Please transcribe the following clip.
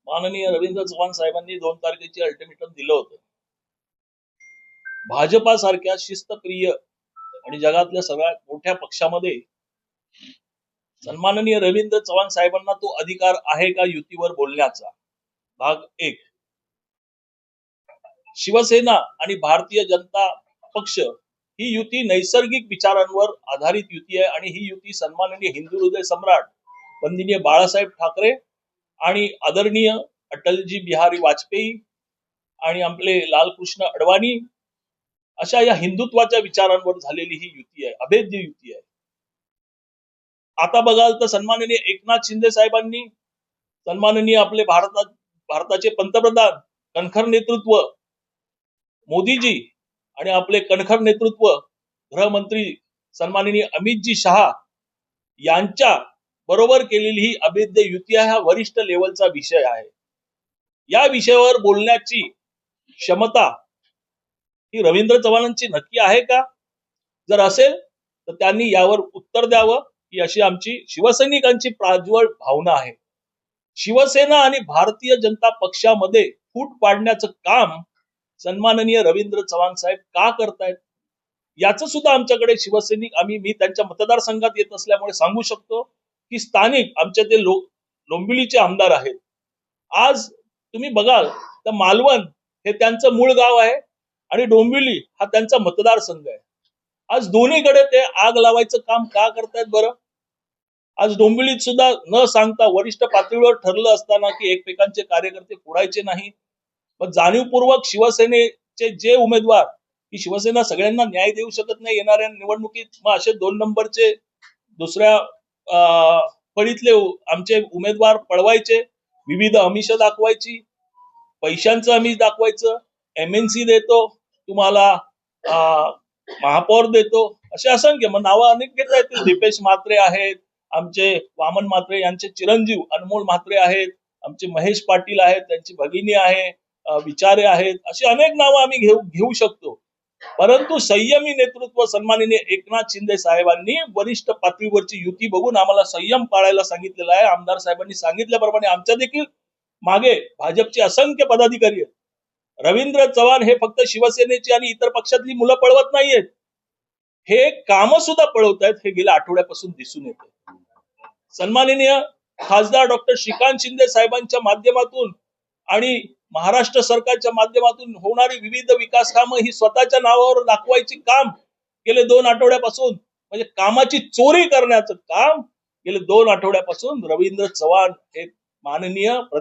माननीय रवींद्र चव्हाण साहेबांनी 2 तारखेची अल्टिमेटम दिलं होतं. भाजपा सारख्या शिस्तप्रिय आणि जगातल्या सगळ्यात मोठ्या पक्षामध्ये सन्माननीय रवींद्र चव्हाण साहेबांना तो अधिकार आहे का युतीवर बोलण्याचा? भाग 1. शिवसेना आणि भारतीय जनता पक्ष ही युती नैसर्गिक विचारांवर आधारित युती आहे आणि ही युती सन्माननीय हिंदू हृदय सम्राट वंदनीय बाळासाहेब ठाकरे आणि आदरणीय अटलजी बिहारी वाजपेयी आणि आपले लालकृष्ण अडवाणी अशा या हिंदुत्वाच्या विचारांवर झालेली ही युती आहे, अभेद्य युती आहे. आता बघाल तर सन्माननीय एकनाथ शिंदे साहेबांनी, सन्माननीय आपले भारताचे पंतप्रधान कणखर नेतृत्व मोदीजी आणि आपले कणखर नेतृत्व गृहमंत्री सन्माननीय अमितजी शहा यांच्या बरोबर केलेली ही अभेद्य युती हा वरिष्ठ लेवलचा विषय आहे. या विषयावर बोलण्याची क्षमता ही रवींद्र चव्हाणांची नक्की आहे का? जर असेल तर त्यांनी यावर उत्तर द्यावं, ही अशी आमची शिवसैनिकांची प्राज्वळ भावना आहे. शिवसेना आणि भारतीय जनता पक्षामध्ये फूट पाडण्याचं काम सन्माननीय रवींद्र चव्हाण साहेब का करतायत याचं सुद्धा आमच्याकडे शिवसैनिक मी त्यांच्या मतदारसंघात येत असल्यामुळे सांगू शकतो की स्थानिक आमच्या ते लोंबिवलीचे आमदार आहेत. आज तुम्ही बघाल तर मालवण हे त्यांचं मूळ गाव आहे आणि डोंबिवली हा त्यांचा मतदारसंघ आहे. आज दोन्हीकडे ते आग लावायचं काम का करतायत बरं? आज डोंबिवलीत सुद्धा न सांगता वरिष्ठ पातळीवर ठरलं असताना की एकमेकांचे कार्यकर्ते फोडायचे नाही, पण जाणीवपूर्वक शिवसेनेचे जे उमेदवार की शिवसेना सगळ्यांना न्याय देऊ शकत नाही येणाऱ्या निवडणुकीत, मग असे 2 नंबरचे दुसऱ्या फळीतले आमचे उमेदवार पळवायचे, विविध आमिष दाखवायची, पैशांचं आमिष दाखवायचं, MNC देतो तुम्हाला, महापौर देतो, असे असंख्य मग नावं अनेक घेता येतील. दीपेश म्हात्रे आहेत, आमचे वामन म्हात्रे यांचे चिरंजीव अनमोल म्हात्रे आहेत, आमचे महेश पाटील आहेत, त्यांची भगिनी आहे, विचारे आहेत, अशी अनेक नावं आम्ही घेऊ शकतो. परंतु संयमी नेतृत्व सन्माननीय एकनाथ शिंदे साहेबांनी वरिष्ठ पातळीवरची युती बघून आम्हाला संयम पाळायला सांगितलेला आहे. आमदार साहेबांनी सांगितल्याप्रमाणे आमच्या देखील मागे भाजपचे असंख्य पदाधिकारी आहेत. रवींद्र चव्हाण हे फक्त शिवसेनेची आणि इतर पक्षातली मुलं पळवत नाहीयेत, हे काम सुद्धा पळवतायत, हे गेल्या आठवड्यापासून दिसून येते. सन्माननीय खासदार डॉक्टर श्रीकांत शिंदे साहेबांच्या माध्यमातून आणि महाराष्ट्र सरकारच्या माध्यमातून होणारी विविध विकास कामं ही स्वतःच्या नावावर दाखवायची काम गेले 2 आठवड्यापासून, म्हणजे कामाची चोरी करण्याचं काम गेले 2 आठवड्यापासून रवींद्र चव्हाण हे माननीय